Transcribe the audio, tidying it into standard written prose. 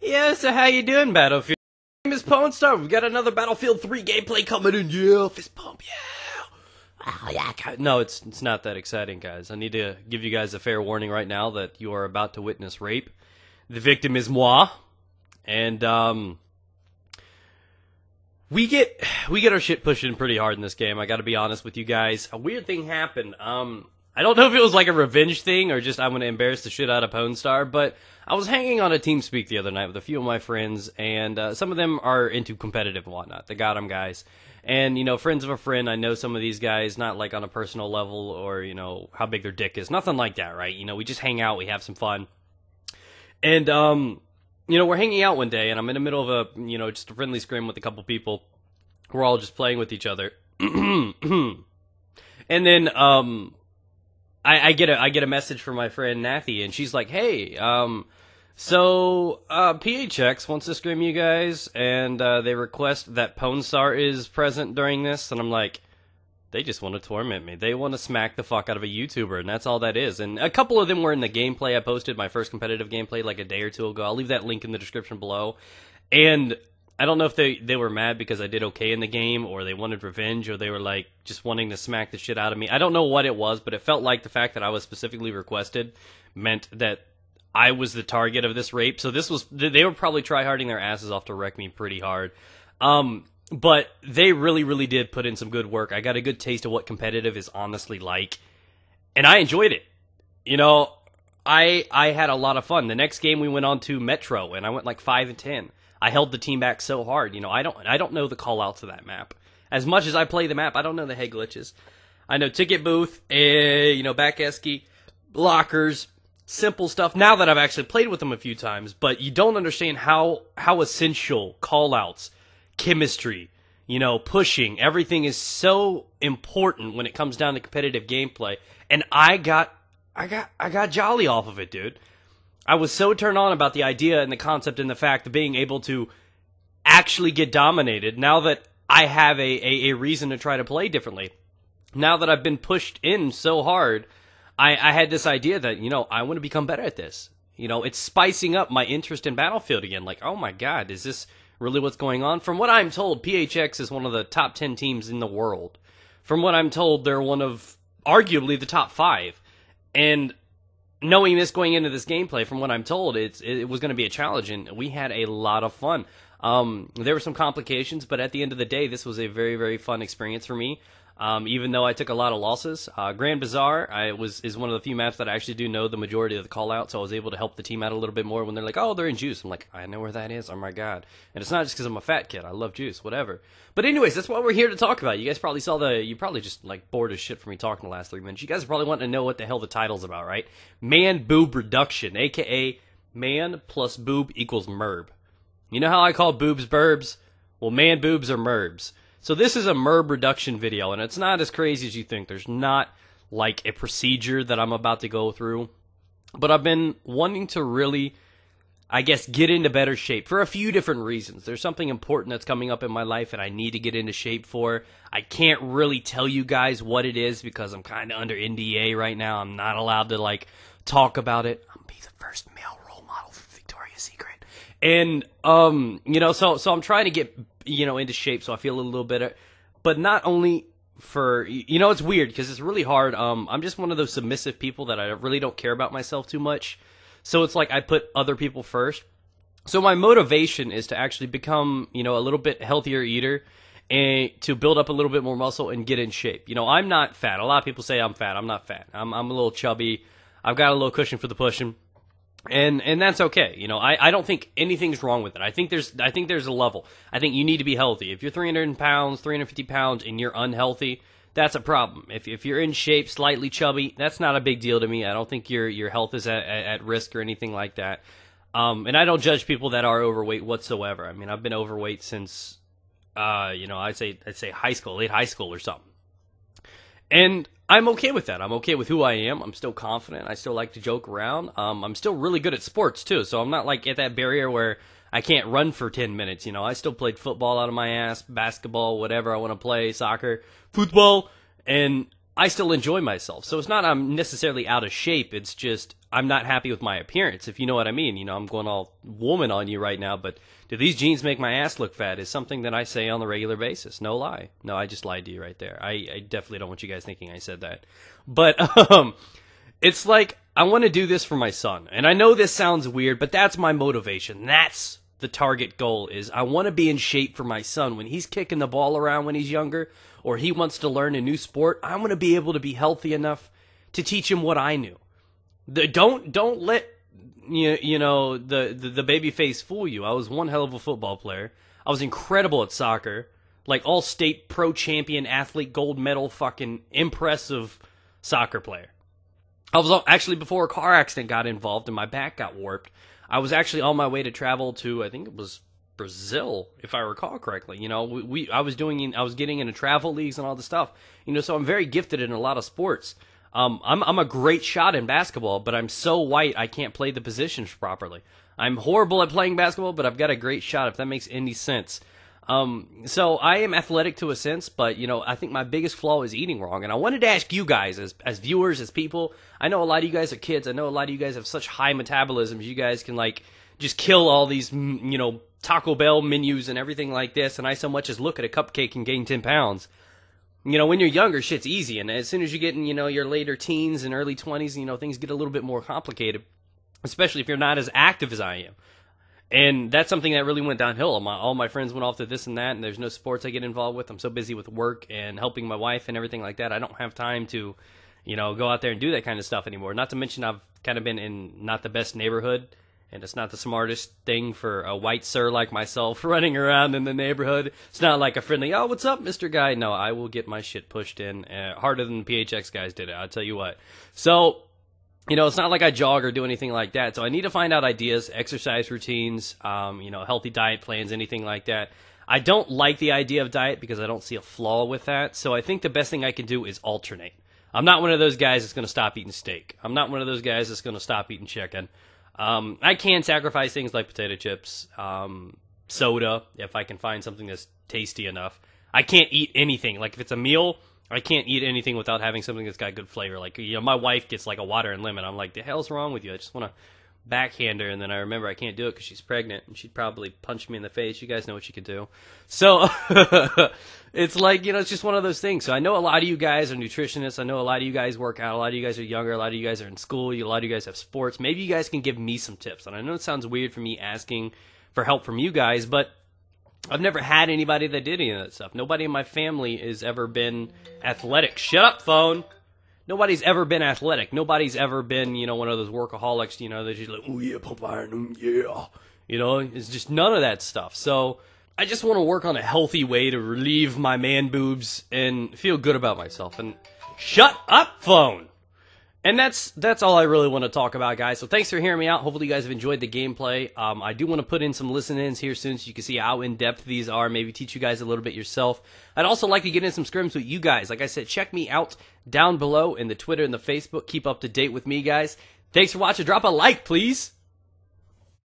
Yeah, so how you doing, Battlefield? My name is Pawn Star. We've got another Battlefield 3 gameplay coming in. Yeah, fist pump, yeah. Oh, yeah. No, it's not that exciting, guys. I need to give you guys a fair warning right now that you are about to witness rape. The victim is moi, and we get our shit pushed in pretty hard in this game. I got to be honest with you guys. A weird thing happened. I don't know if it was like a revenge thing or just I'm going to embarrass the shit out of Pawn Star, but I was hanging on a TeamSpeak the other night with a few of my friends, and some of them are into competitive and whatnot. They got them, guys. And, you know, friends of a friend, I know some of these guys, not like on a personal level or, you know, how big their dick is. Nothing like that, right? You know, we just hang out, we have some fun. And, you know, we're hanging out one day, and I'm in the middle of a, you know, just a friendly scrim with a couple people. We're all just playing with each other. And then, I get a message from my friend Nathy, and she's like, "Hey, so PHX wants to scrim you guys, and they request that Pawn Star is present during this." And I'm like, they just want to torment me. They want to smack the fuck out of a YouTuber, and that's all that is. And a couple of them were in the gameplay. I posted my first competitive gameplay like a day or two ago. I'll leave that link in the description below. And I don't know if they were mad because I did okay in the game, or they wanted revenge, or they were like just wanting to smack the shit out of me. I don't know what it was, but it felt like the fact that I was specifically requested meant that I was the target of this rape. So they were probably tryharding their asses off to wreck me pretty hard. But they really did put in some good work. I got a good taste of what competitive is honestly like, and I enjoyed it. You know, I had a lot of fun. The next game we went on to Metro, and I went like 5-10. I held the team back so hard. You know, I don't know the call-outs of that map. As much as I play the map, I don't know the head glitches. I know ticket booth, you know, back esky, lockers, simple stuff. Now that I've actually played with them a few times, but you don't understand how essential call-outs, chemistry, you know, pushing, everything is so important when it comes down to competitive gameplay. And I got jolly off of it, dude. I was so turned on about the idea and the concept and the fact of being able to actually get dominated now that I have a reason to try to play differently. Now that I've been pushed in so hard, I had this idea that, you know, I want to become better at this. You know, it's spicing up my interest in Battlefield again. Like, oh my god, is this really what's going on? From what I'm told, PHX is one of the top 10 teams in the world. From what I'm told, they're one of arguably the top 5. And knowing this going into this gameplay, from what I'm told, it was going to be a challenge, and we had a lot of fun. There were some complications, but at the end of the day, this was a very fun experience for me. Even though I took a lot of losses. Grand Bazaar is one of the few maps that I actually do know the majority of the call-out, so I was able to help the team out a little bit more when they're like, oh, they're in Juice. I'm like, I know where that is. Oh, my God. And it's not just because I'm a fat kid. I love Juice, whatever. But anyways, that's what we're here to talk about. You guys probably you probably just, like, bored as shit for me talking the last 3 minutes. You guys are probably wanting to know what the hell the title's about, right? Man Boob Reduction, a.k.a. Man plus Boob equals Merb. You know how I call boobs burbs? Well, man boobs are merbs. So this is a MERB reduction video, and it's not as crazy as you think. There's not, like, a procedure that I'm about to go through. But I've been wanting to really, I guess, get into better shape for a few different reasons. There's something important that's coming up in my life and I need to get into shape for. I can't really tell you guys what it is because I'm kind of under NDA right now. I'm not allowed to, like, talk about it. I'm going to be the first male role model for Victoria's Secret. And, you know, so I'm trying to get, you know, into shape so I feel a little better. But not only for, you know, it's weird because it's really hard. I'm just one of those submissive people that I really don't care about myself too much. So it's like I put other people first. So my motivation is to actually become, you know, a little bit healthier eater and to build up a little bit more muscle and get in shape. You know, I'm not fat. A lot of people say I'm fat. I'm not fat. I'm a little chubby. I've got a little cushion for the pushing. And that's okay. You know, I don't think anything's wrong with it. I think there's a level. I think you need to be healthy. If you're 300 pounds, 350 pounds, and you're unhealthy, that's a problem. If you're in shape, slightly chubby, that's not a big deal to me. I don't think your health is at risk or anything like that. And I don't judge people that are overweight whatsoever. I mean, I've been overweight since, you know, I'd say high school, late high school or something. And I'm okay with that. I'm okay with who I am. I'm still confident. I still like to joke around. I'm still really good at sports, too. So I'm not, like, at that barrier where I can't run for 10 minutes. You know, I still played football out of my ass, basketball, whatever I want to play, soccer, football. And I still enjoy myself. So it's not I'm necessarily out of shape. It's just I'm not happy with my appearance, if you know what I mean. You know, I'm going all woman on you right now, but do these jeans make my ass look fat is something that I say on the regular basis. No lie. No, I just lied to you right there. I definitely don't want you guys thinking I said that. But it's like I want to do this for my son. And I know this sounds weird, but that's my motivation. That's the target goal is I want to be in shape for my son. When he's kicking the ball around when he's younger or he wants to learn a new sport, I want to be able to be healthy enough to teach him what I knew. Don't let the baby face fool you. I was one hell of a football player. I was incredible at soccer. Like all-state pro champion athlete, gold medal, fucking impressive soccer player. I was actually, before a car accident got involved and my back got warped, I was actually on my way to travel to, I think it was Brazil, if I recall correctly. You know, I was getting into travel leagues and all this stuff. You know, so I'm very gifted in a lot of sports. I'm a great shot in basketball, but I'm so white I can't play the positions properly. I'm horrible at playing basketball, but I've got a great shot, if that makes any sense. So I am athletic to a sense, but, you know, I think my biggest flaw is eating wrong. And I wanted to ask you guys, as viewers, as people, I know a lot of you guys are kids. I know a lot of you guys have such high metabolisms. You guys can, like, just kill all these, you know, Taco Bell menus and everything like this. And I so much as look at a cupcake and gain 10 pounds. You know, when you're younger, shit's easy. And as soon as you get in, you know, your later teens and early 20s, you know, things get a little bit more complicated, especially if you're not as active as I am. And that's something that really went downhill. All my friends went off to this and that, and there's no sports I get involved with. I'm so busy with work and helping my wife and everything like that. I don't have time to, you know, go out there and do that kind of stuff anymore. Not to mention I've kind of been in not the best neighborhood, and it's not the smartest thing for a white sir like myself running around in the neighborhood. It's not like a friendly, oh, what's up, Mr. Guy? No, I will get my shit pushed in harder than the PHX guys did it, I'll tell you what. So, you know, it's not like I jog or do anything like that. So I need to find out ideas, exercise routines, you know, healthy diet plans, anything like that. I don't like the idea of diet because I don't see a flaw with that. So I think the best thing I can do is alternate. I'm not one of those guys that's going to stop eating steak. I'm not one of those guys that's going to stop eating chicken. I can sacrifice things like potato chips, soda, if I can find something that's tasty enough. I can't eat anything. Like, if it's a meal, I can't eat anything without having something that's got good flavor. Like, you know, my wife gets, like, a water and lemon. I'm like, the hell's wrong with you? I just want to backhand her, and then I remember I can't do it because she's pregnant, and she'd probably punch me in the face. You guys know what she could do. So, it's like, you know, it's just one of those things. So I know a lot of you guys are nutritionists. I know a lot of you guys work out. A lot of you guys are younger. A lot of you guys are in school. A lot of you guys have sports. Maybe you guys can give me some tips. And I know it sounds weird for me asking for help from you guys, but I've never had anybody that did any of that stuff. Nobody in my family has ever been athletic. Shut up, phone. Nobody's ever been athletic. Nobody's ever been, you know, one of those workaholics, you know, that's just like, oh yeah, pump iron, yeah. You know, it's just none of that stuff. So I just want to work on a healthy way to relieve my man boobs and feel good about myself. And shut up, phone. And that's all I really want to talk about, guys. So thanks for hearing me out. Hopefully you guys have enjoyed the gameplay. I do want to put in some listen-ins here soon so you can see how in-depth these are. Maybe teach you guys a little bit yourself. I'd also like to get in some scrims with you guys. Like I said, check me out down below in the Twitter and the Facebook. Keep up to date with me, guys. Thanks for watching. Drop a like, please.